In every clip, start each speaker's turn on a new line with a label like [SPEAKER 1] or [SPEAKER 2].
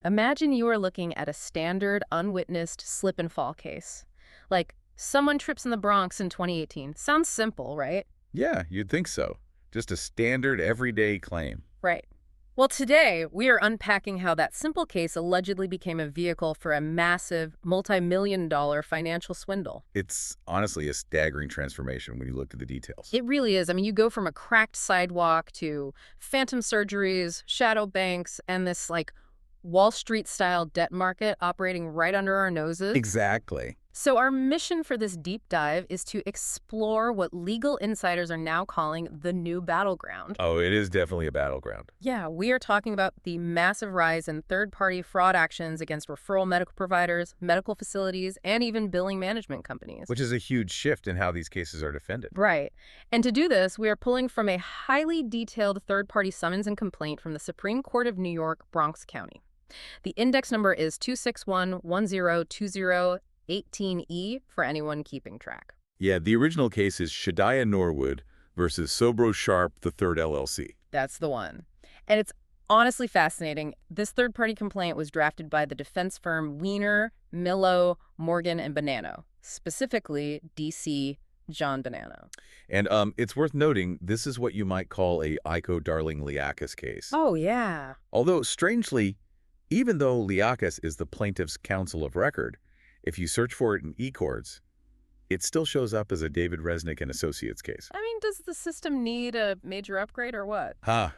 [SPEAKER 1] Imagine you are looking at a standard, unwitnessed slip and fall case. Like, someone trips in the Bronx in 2018. Sounds simple, right?
[SPEAKER 2] Yeah, you'd think so. Just a standard everyday claim.
[SPEAKER 1] Right. Well, today, we are unpacking how that simple case allegedly became a vehicle for a massive, multi-million-dollar financial swindle.
[SPEAKER 2] It's honestly a staggering transformation when you look at the details.
[SPEAKER 1] It really is. I mean, you go from a cracked sidewalk to phantom surgeries, shadow banks, and this, like, Wall Street-style debt market operating right under our noses.
[SPEAKER 2] Exactly.
[SPEAKER 1] So our mission for this deep dive is to explore what legal insiders are now calling the new battleground.
[SPEAKER 2] Oh, it is definitely a battleground.
[SPEAKER 1] Yeah, we are talking about the massive rise in third-party fraud actions against referral medical providers, medical facilities, and even billing management companies.
[SPEAKER 2] Which is a huge shift in how these cases are defended.
[SPEAKER 1] Right. And to do this, we are pulling from a highly detailed third-party summons and complaint from the Supreme Court of New York, Bronx County. The index number is 261102018E for anyone keeping track.
[SPEAKER 2] Yeah, the original case is Shadiah Norwood versus Sobro Sharp III LLC.
[SPEAKER 1] That's the one. And it's honestly fascinating. This third-party complaint was drafted by the defense firm Weiner, Millo, Morgan, and Bonanno, specifically D.C. John Bonanno.
[SPEAKER 2] And it's worth noting, this is what you might call a Iko Darling-Liakis case.
[SPEAKER 1] Oh, yeah.
[SPEAKER 2] Although, strangely, even though Liakis is the plaintiff's counsel of record, if you search for it in e-courts, it still shows up as a David Resnick and Associates case.
[SPEAKER 1] I mean, does the system need a major upgrade or what?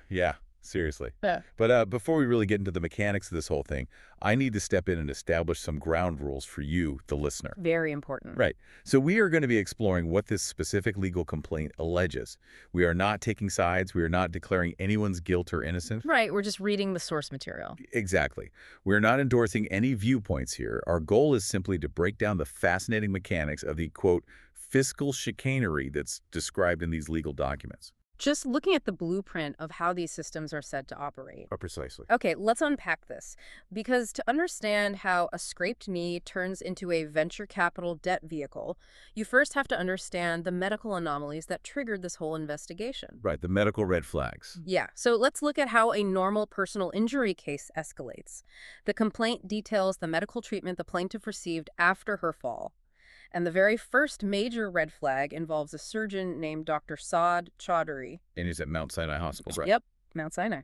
[SPEAKER 2] Yeah, seriously.
[SPEAKER 1] Yeah.
[SPEAKER 2] But before we really get into the mechanics of this whole thing, I need to step in and establish some ground rules for you, the listener.
[SPEAKER 1] Very important.
[SPEAKER 2] Right. So we are going to be exploring what this specific legal complaint alleges. We are not taking sides. We are not declaring anyone's guilt or innocence.
[SPEAKER 1] Right, we're just reading the source material.
[SPEAKER 2] Exactly. We're not endorsing any viewpoints here. Our goal is simply to break down the fascinating mechanics of the, quote, fiscal chicanery that's described in these legal documents.
[SPEAKER 1] Just looking at the blueprint of how these systems are said to operate.
[SPEAKER 2] Oh, precisely.
[SPEAKER 1] Okay, let's unpack this. Because to understand how a scraped knee turns into a venture capital debt vehicle, you first have to understand the medical anomalies that triggered this whole investigation.
[SPEAKER 2] Right, the medical red flags.
[SPEAKER 1] Yeah, so let's look at how a normal personal injury case escalates. The complaint details the medical treatment the plaintiff received after her fall. And the very first major red flag involves a surgeon named Dr. Saad Chaudhry.
[SPEAKER 2] And he's at Mount Sinai Hospital, right?
[SPEAKER 1] Yep, Mount Sinai.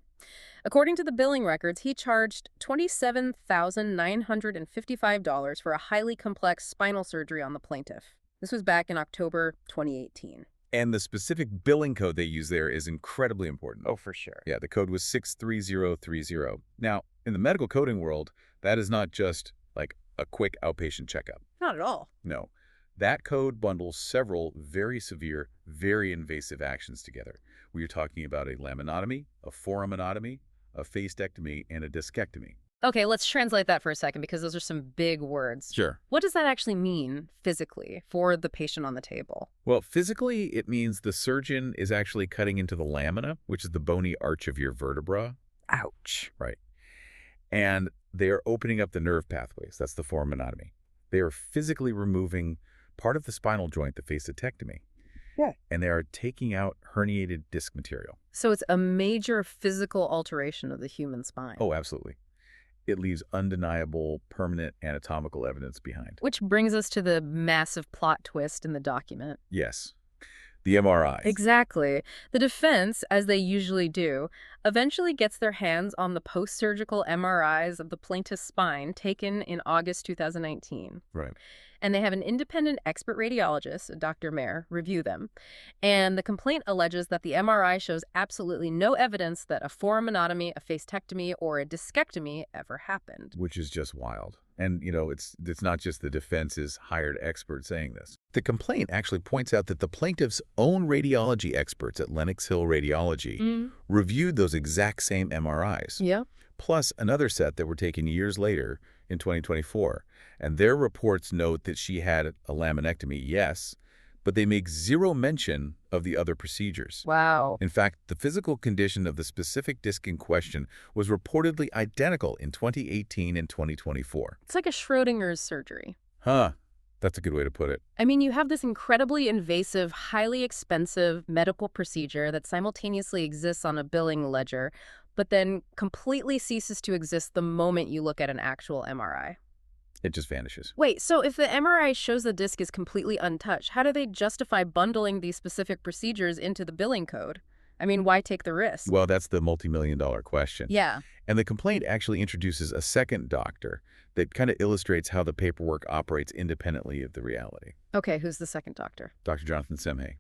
[SPEAKER 1] According to the billing records, he charged $27,955 for a highly complex spinal surgery on the plaintiff. This was back in October 2018.
[SPEAKER 2] And the specific billing code they use there is incredibly important.
[SPEAKER 1] Oh, for sure.
[SPEAKER 2] Yeah, the code was 63030. Now, in the medical coding world, that is not just like a quick outpatient checkup.
[SPEAKER 1] Not at all.
[SPEAKER 2] No. That code bundles several very severe, very invasive actions together. We are talking about a laminotomy, a foraminotomy, a facectomy, and a discectomy.
[SPEAKER 1] Okay, let's translate that for a second because those are some big words.
[SPEAKER 2] Sure.
[SPEAKER 1] What does that actually mean physically for the patient on the table?
[SPEAKER 2] Well, physically, it means the surgeon is actually cutting into the lamina, which is the bony arch of your vertebra.
[SPEAKER 1] Ouch.
[SPEAKER 2] Right. And they are opening up the nerve pathways. That's the foraminotomy. They are physically removing part of the spinal joint, the facetectomy.
[SPEAKER 1] Yeah.
[SPEAKER 2] And they are taking out herniated disc material.
[SPEAKER 1] So it's a major physical alteration of the human spine.
[SPEAKER 2] Oh, absolutely. It leaves undeniable, permanent anatomical evidence behind.
[SPEAKER 1] Which brings us to the massive plot twist in the document.
[SPEAKER 2] Yes. The MRIs.
[SPEAKER 1] Exactly. The defense, as they usually do, eventually gets their hands on the post-surgical MRIs of the plaintiff's spine taken in August 2019.
[SPEAKER 2] Right.
[SPEAKER 1] And they have an independent expert radiologist, Dr. Mayer, review them. And the complaint alleges that the MRI shows absolutely no evidence that a foraminotomy, a facetectomy, or a discectomy ever happened.
[SPEAKER 2] Which is just wild. And, you know, it's not just the defense's hired expert saying this. The complaint actually points out that the plaintiff's own radiology experts at Lenox Hill Radiology reviewed those exact same MRIs.
[SPEAKER 1] Yeah.
[SPEAKER 2] Plus another set that were taken years later in 2024. And their reports note that she had a laminectomy, yes, but they make zero mention of the other procedures.
[SPEAKER 1] Wow.
[SPEAKER 2] In fact, the physical condition of the specific disc in question was reportedly identical in 2018 and 2024.
[SPEAKER 1] It's like a Schrodinger's surgery.
[SPEAKER 2] Huh. That's a good way to put it.
[SPEAKER 1] I mean, you have this incredibly invasive, highly expensive medical procedure that simultaneously exists on a billing ledger, but then completely ceases to exist the moment you look at an actual MRI.
[SPEAKER 2] It just vanishes.
[SPEAKER 1] Wait, so if the MRI shows the disc is completely untouched, how do they justify bundling these specific procedures into the billing code? I mean, why take the risk?
[SPEAKER 2] Well, that's the multi-million-dollar question.
[SPEAKER 1] Yeah.
[SPEAKER 2] And the complaint actually introduces a second doctor that kind of illustrates how the paperwork operates independently of the reality.
[SPEAKER 1] Okay, who's the second doctor?
[SPEAKER 2] Dr. Jonathan Semhay.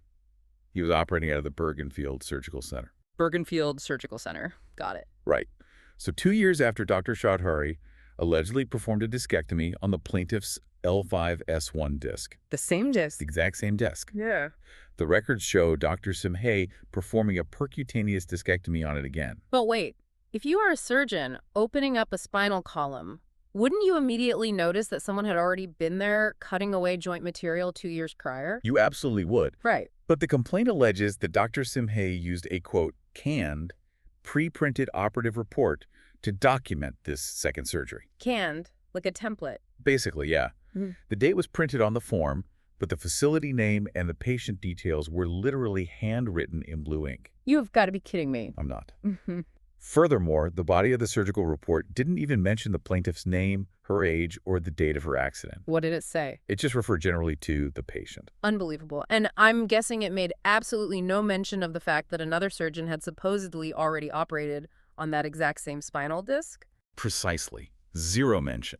[SPEAKER 2] He was operating out of the Bergenfield Surgical Center.
[SPEAKER 1] Bergenfield Surgical Center. Got it.
[SPEAKER 2] Right. So 2 years after Dr. Chaudhary allegedly performed a discectomy on the plaintiff's L5-S1 disc.
[SPEAKER 1] The same disc.
[SPEAKER 2] The exact same disc.
[SPEAKER 1] Yeah.
[SPEAKER 2] The records show Dr. Semhay performing a percutaneous discectomy on it again.
[SPEAKER 1] But wait, if you are a surgeon opening up a spinal column, wouldn't you immediately notice that someone had already been there cutting away joint material 2 years prior?
[SPEAKER 2] You absolutely would.
[SPEAKER 1] Right.
[SPEAKER 2] But the complaint alleges that Dr. Semhay used a, quote, canned, pre-printed operative report to document this second surgery.
[SPEAKER 1] Canned, like a template.
[SPEAKER 2] Basically, yeah.
[SPEAKER 1] Mhm.
[SPEAKER 2] The date was printed on the form, but the facility name and the patient details were literally handwritten in blue ink.
[SPEAKER 1] You've got to be kidding me.
[SPEAKER 2] I'm not.
[SPEAKER 1] Mm-hmm.
[SPEAKER 2] Furthermore, the body of the surgical report didn't even mention the plaintiff's name, her age, or the date of her accident.
[SPEAKER 1] What did it say?
[SPEAKER 2] It just referred generally to the patient.
[SPEAKER 1] Unbelievable. And I'm guessing it made absolutely no mention of the fact that another surgeon had supposedly already operated on that exact same spinal disc?
[SPEAKER 2] Precisely. Zero mention.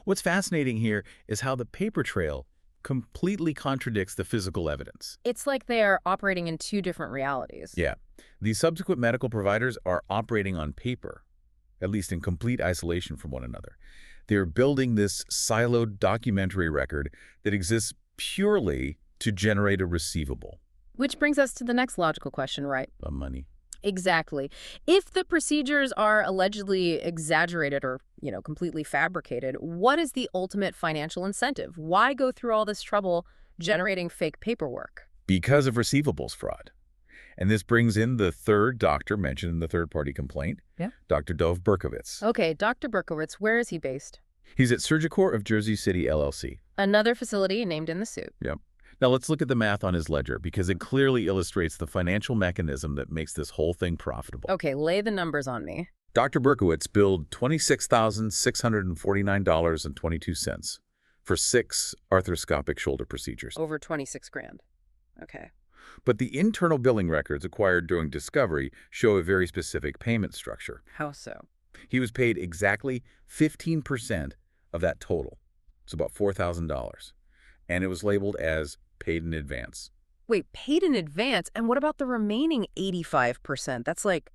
[SPEAKER 2] What's fascinating here is how the paper trail completely contradicts the physical evidence.
[SPEAKER 1] It's like they are operating in two different realities.
[SPEAKER 2] Yeah. These subsequent medical providers are operating on paper, at least in complete isolation from one another. They're building this siloed documentary record that exists purely to generate a receivable.
[SPEAKER 1] Which brings us to the next logical question, right?
[SPEAKER 2] Money.
[SPEAKER 1] Exactly. If the procedures are allegedly exaggerated or, completely fabricated, what is the ultimate financial incentive? Why go through all this trouble generating fake paperwork?
[SPEAKER 2] Because of receivables fraud. And this brings in the third doctor mentioned in the third-party complaint, Dr. Dov Berkovitz.
[SPEAKER 1] Okay, Dr. Berkowitz, where is he based?
[SPEAKER 2] He's at Surgicorp of Jersey City, LLC.
[SPEAKER 1] Another facility named in the suit.
[SPEAKER 2] Yep. Now let's look at the math on his ledger because it clearly illustrates the financial mechanism that makes this whole thing profitable.
[SPEAKER 1] Okay, lay the numbers on me.
[SPEAKER 2] Dr. Berkowitz billed $26,649.22 for 6 arthroscopic shoulder procedures.
[SPEAKER 1] Over 26 grand. Okay.
[SPEAKER 2] But the internal billing records acquired during discovery show a very specific payment structure.
[SPEAKER 1] How so?
[SPEAKER 2] He was paid exactly 15% of that total. It's about $4,000. And it was labeled as paid in advance.
[SPEAKER 1] Wait, paid in advance? And what about the remaining 85%? That's like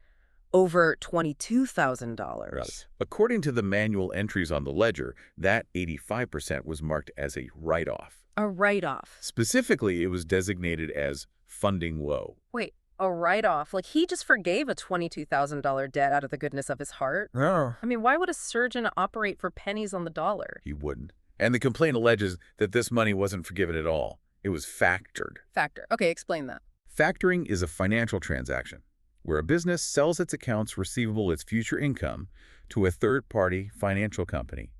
[SPEAKER 1] over $22,000.
[SPEAKER 2] Right. According to the manual entries on the ledger, that 85% was marked as a write-off.
[SPEAKER 1] A write-off.
[SPEAKER 2] Specifically, it was designated as funding woe.
[SPEAKER 1] Wait, a write-off? Like he just forgave a $22,000 debt out of the goodness of his heart?
[SPEAKER 2] No.
[SPEAKER 1] I mean, why would a surgeon operate for pennies on the dollar?
[SPEAKER 2] He wouldn't. And the complaint alleges that this money wasn't forgiven at all. It was factored.
[SPEAKER 1] Factor. Okay, explain that.
[SPEAKER 2] Factoring is a financial transaction where a business sells its accounts receivable, its future income, to a third-party financial company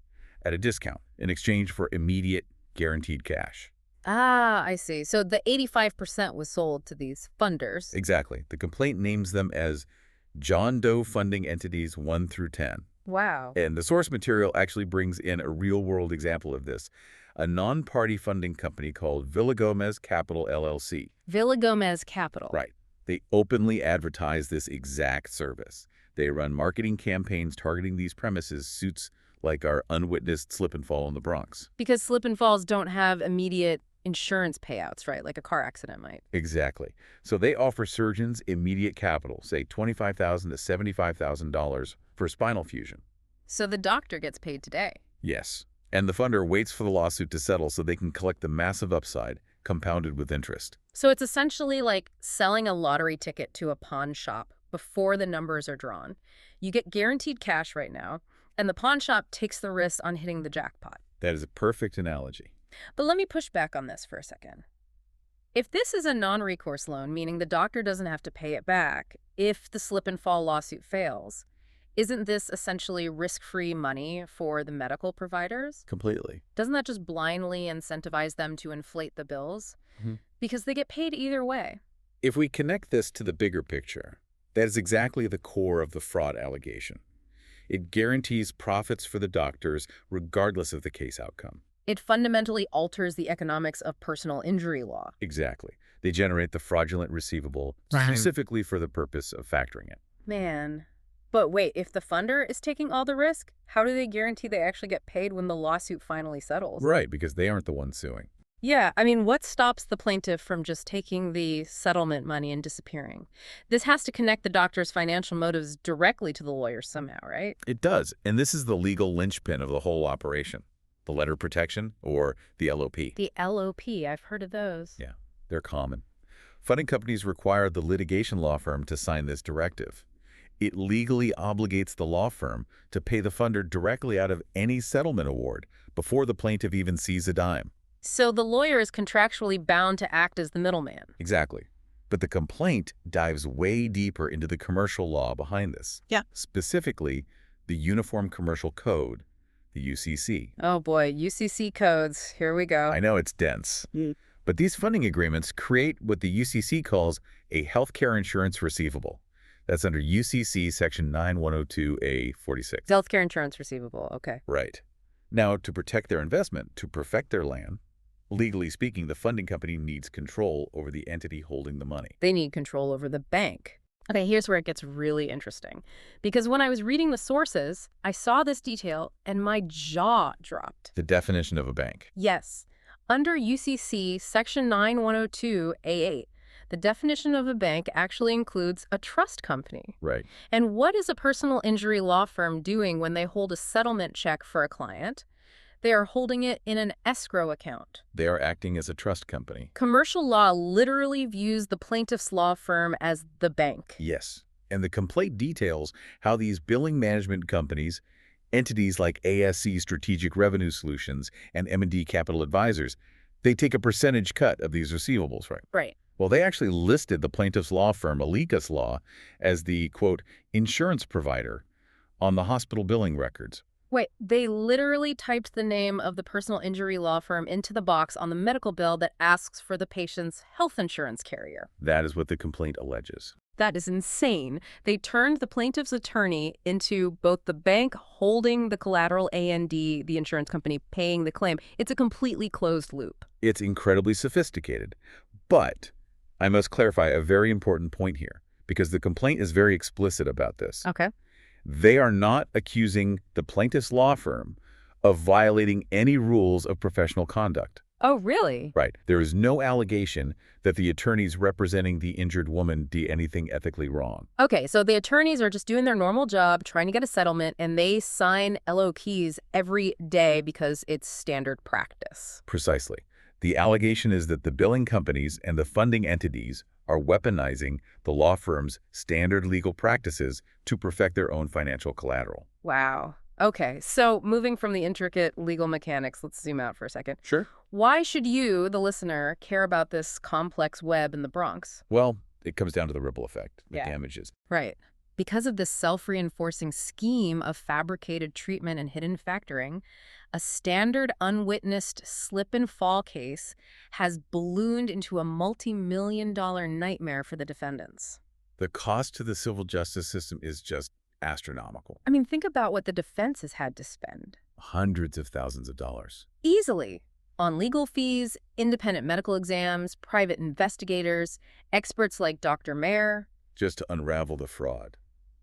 [SPEAKER 2] at a discount in exchange for immediate guaranteed cash.
[SPEAKER 1] Ah, I see. So the 85% was sold to these funders.
[SPEAKER 2] Exactly. The complaint names them as John Doe Funding Entities 1 through 10.
[SPEAKER 1] Wow.
[SPEAKER 2] And the source material actually brings in a real-world example of this, a non-party funding company called Villagomez Capital, LLC.
[SPEAKER 1] Villagomez Capital.
[SPEAKER 2] Right. They openly advertise this exact service. They run marketing campaigns targeting these premises, suits like our unwitnessed slip and fall in the Bronx.
[SPEAKER 1] Because slip and falls don't have immediate insurance payouts, right? Like a car accident might.
[SPEAKER 2] Exactly. So they offer surgeons immediate capital, say $25,000 to $75,000 for spinal fusion.
[SPEAKER 1] So the doctor gets paid today.
[SPEAKER 2] Yes. And the funder waits for the lawsuit to settle so they can collect the massive upside, compounded with interest.
[SPEAKER 1] So it's essentially like selling a lottery ticket to a pawn shop before the numbers are drawn. You get guaranteed cash right now, and the pawn shop takes the risk on hitting the jackpot.
[SPEAKER 2] That is a perfect analogy.
[SPEAKER 1] But let me push back on this for a second. If this is a non-recourse loan, meaning the doctor doesn't have to pay it back if the slip and fall lawsuit fails, isn't this essentially risk-free money for the medical providers?
[SPEAKER 2] Completely.
[SPEAKER 1] Doesn't that just blindly incentivize them to inflate the bills?
[SPEAKER 2] Mm-hmm.
[SPEAKER 1] Because they get paid either way.
[SPEAKER 2] If we connect this to the bigger picture, That is exactly the core of the fraud allegation. It guarantees profits for the doctors regardless of the case outcome.
[SPEAKER 1] It fundamentally alters the economics of personal injury law.
[SPEAKER 2] Exactly. They generate the fraudulent receivable
[SPEAKER 3] Right.
[SPEAKER 2] specifically for the purpose of factoring it.
[SPEAKER 1] Man. But wait, if the funder is taking all the risk, how do they guarantee they actually get paid when the lawsuit finally settles?
[SPEAKER 2] Right, because they aren't the ones suing.
[SPEAKER 1] Yeah, I mean, what stops the plaintiff from just taking the settlement money and disappearing? This has to connect the doctor's financial motives directly to the lawyers somehow, right?
[SPEAKER 2] It does, and this is the legal linchpin of the whole operation. The letter protection, or the LOP.
[SPEAKER 1] The LOP, I've heard of those.
[SPEAKER 2] Yeah, they're common. Funding companies require the litigation law firm to sign this directive. It legally obligates the law firm to pay the funder directly out of any settlement award before the plaintiff even sees a dime.
[SPEAKER 1] So the lawyer is contractually bound to act as the middleman.
[SPEAKER 2] Exactly. But the complaint dives way deeper into the commercial law behind this.
[SPEAKER 3] Yeah.
[SPEAKER 2] Specifically, the Uniform Commercial Code, the UCC.
[SPEAKER 1] Oh boy, UCC codes. Here we go.
[SPEAKER 2] I know it's dense. But these funding agreements create what the UCC calls a healthcare insurance receivable. That's under UCC Section 9102A46.
[SPEAKER 1] Healthcare insurance receivable. Okay.
[SPEAKER 2] Right. Now, to protect their investment, to perfect their land, legally speaking, the funding company needs control over the entity holding the money.
[SPEAKER 1] They need control over the bank. Okay, here's where it gets really interesting. Because when I was reading the sources, I saw this detail and my jaw dropped.
[SPEAKER 2] The definition of a bank.
[SPEAKER 1] Yes. Under UCC Section 9102A8, the definition of a bank actually includes a trust company.
[SPEAKER 2] Right.
[SPEAKER 1] And what is a personal injury law firm doing when they hold a settlement check for a client? They are holding it in an escrow account.
[SPEAKER 2] They are acting as a trust company.
[SPEAKER 1] Commercial law literally views the plaintiff's law firm as the bank.
[SPEAKER 2] Yes. And the complaint details how these billing management companies, entities like ASC Strategic Revenue Solutions and M&D Capital Advisors, they take a percentage cut of these receivables, right?
[SPEAKER 1] Right.
[SPEAKER 2] Well, they actually listed the plaintiff's law firm, Alicus Law, as the, quote, insurance provider on the hospital billing records.
[SPEAKER 1] Wait, they literally typed the name of the personal injury law firm into the box on the medical bill that asks for the patient's health insurance carrier.
[SPEAKER 2] That is what the complaint alleges.
[SPEAKER 1] That is insane. They turned the plaintiff's attorney into both the bank holding the collateral and the insurance company paying the claim. It's a completely closed loop.
[SPEAKER 2] It's incredibly sophisticated. But I must clarify a very important point here, because the complaint is very explicit about this.
[SPEAKER 1] Okay.
[SPEAKER 2] They are not accusing the plaintiff's law firm of violating any rules of professional conduct.
[SPEAKER 1] Oh, really?
[SPEAKER 2] Right. There is no allegation that the attorneys representing the injured woman did anything ethically wrong.
[SPEAKER 1] Okay, so the attorneys are just doing their normal job, trying to get a settlement, and they sign LOKs every day because it's standard practice.
[SPEAKER 2] Precisely. The allegation is that the billing companies and the funding entities are weaponizing the law firm's standard legal practices to perfect their own financial collateral.
[SPEAKER 1] Wow. Okay, so moving from the intricate legal mechanics, let's zoom out for a second.
[SPEAKER 2] Sure.
[SPEAKER 1] Why should you, the listener, care about this complex web in the Bronx?
[SPEAKER 2] Well, it comes down to the ripple effect, the
[SPEAKER 1] Yeah.
[SPEAKER 2] damages.
[SPEAKER 1] Right. Because of this self-reinforcing scheme of fabricated treatment and hidden factoring, a standard unwitnessed slip-and-fall case has ballooned into a multi-million-dollar nightmare for the defendants.
[SPEAKER 2] The cost to the civil justice system is just astronomical.
[SPEAKER 1] I mean, think about what the defense has had to spend.
[SPEAKER 2] Hundreds of thousands of dollars.
[SPEAKER 1] Easily. On legal fees, independent medical exams, private investigators, experts like Dr. Mayer.
[SPEAKER 2] Just to unravel the fraud.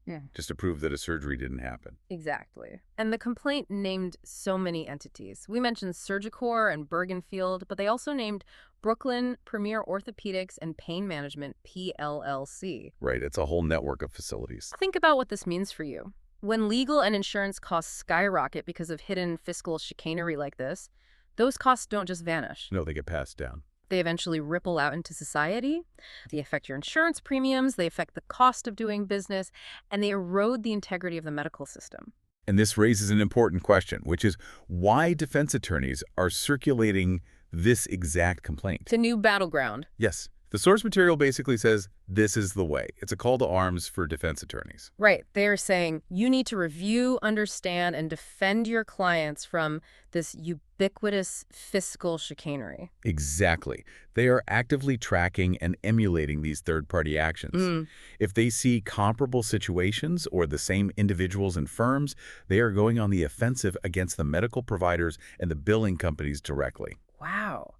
[SPEAKER 1] Yeah.
[SPEAKER 2] Just to prove that a surgery didn't happen.
[SPEAKER 1] Exactly. And the complaint named so many entities. We mentioned Surgicor and Bergenfield, but they also named Brooklyn Premier Orthopedics and Pain Management, PLLC.
[SPEAKER 2] Right, it's a whole network of facilities.
[SPEAKER 1] Think about what this means for you. When legal and insurance costs skyrocket because of hidden fiscal chicanery like this, those costs don't just vanish.
[SPEAKER 2] No, they get passed down.
[SPEAKER 1] They eventually ripple out into society. They affect your insurance premiums, they affect the cost of doing business, and they erode the integrity of the medical system.
[SPEAKER 2] And this raises an important question, which is why defense attorneys are circulating this exact complaint.
[SPEAKER 1] It's a new battleground.
[SPEAKER 2] Yes, The source material basically says this is the way. It's a call to arms for defense attorneys.
[SPEAKER 1] Right. They're saying you need to review, understand, and defend your clients from this ubiquitous fiscal chicanery.
[SPEAKER 2] Exactly. They are actively tracking and emulating these third-party actions. If they see comparable situations or the same individuals and firms, they are going on the offensive against the medical providers and the billing companies directly.
[SPEAKER 1] Wow.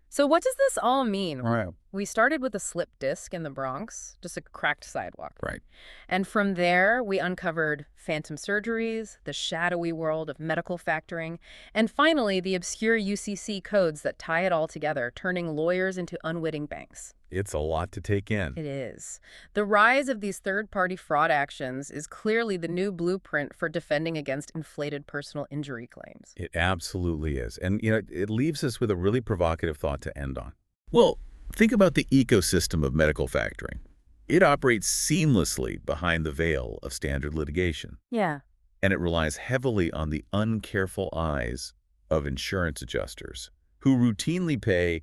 [SPEAKER 1] So what does this all mean?
[SPEAKER 2] Right.
[SPEAKER 1] We started with a slip disc in the Bronx, just a cracked sidewalk.
[SPEAKER 2] Right.
[SPEAKER 1] And from there, we uncovered phantom surgeries, the shadowy world of medical factoring, and finally, the obscure UCC codes that tie it all together, turning lawyers into unwitting banks.
[SPEAKER 2] It's a lot to take in.
[SPEAKER 1] It is. The rise of these third-party fraud actions is clearly the new blueprint for defending against inflated personal injury claims.
[SPEAKER 2] It absolutely is. And, it leaves us with a really provocative thought to end on. Well, think about the ecosystem of medical factoring. It operates seamlessly behind the veil of standard litigation.
[SPEAKER 1] Yeah.
[SPEAKER 2] And it relies heavily on the uncareful eyes of insurance adjusters who routinely pay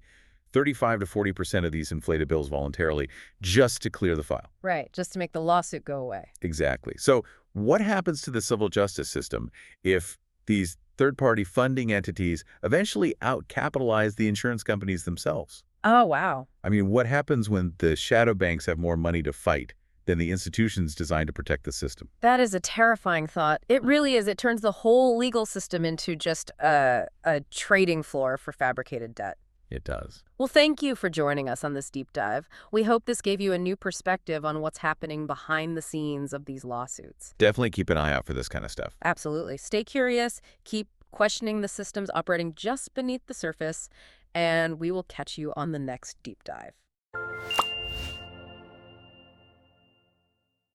[SPEAKER 2] 35 to 40% of these inflated bills voluntarily just to clear the file.
[SPEAKER 1] Right, just to make the lawsuit go away.
[SPEAKER 2] Exactly. So what happens to the civil justice system if these third-party funding entities eventually outcapitalize the insurance companies themselves?
[SPEAKER 1] Oh, wow.
[SPEAKER 2] I mean, what happens when the shadow banks have more money to fight than the institutions designed to protect the system?
[SPEAKER 1] That is a terrifying thought. It really is. It turns the whole legal system into just a trading floor for fabricated debt.
[SPEAKER 2] It does.
[SPEAKER 1] Well, thank you for joining us on this deep dive. We hope this gave you a new perspective on what's happening behind the scenes of these lawsuits.
[SPEAKER 2] Definitely keep an eye out for this kind of stuff.
[SPEAKER 1] Absolutely. Stay curious, keep questioning the systems operating just beneath the surface, and we will catch you on the next deep dive.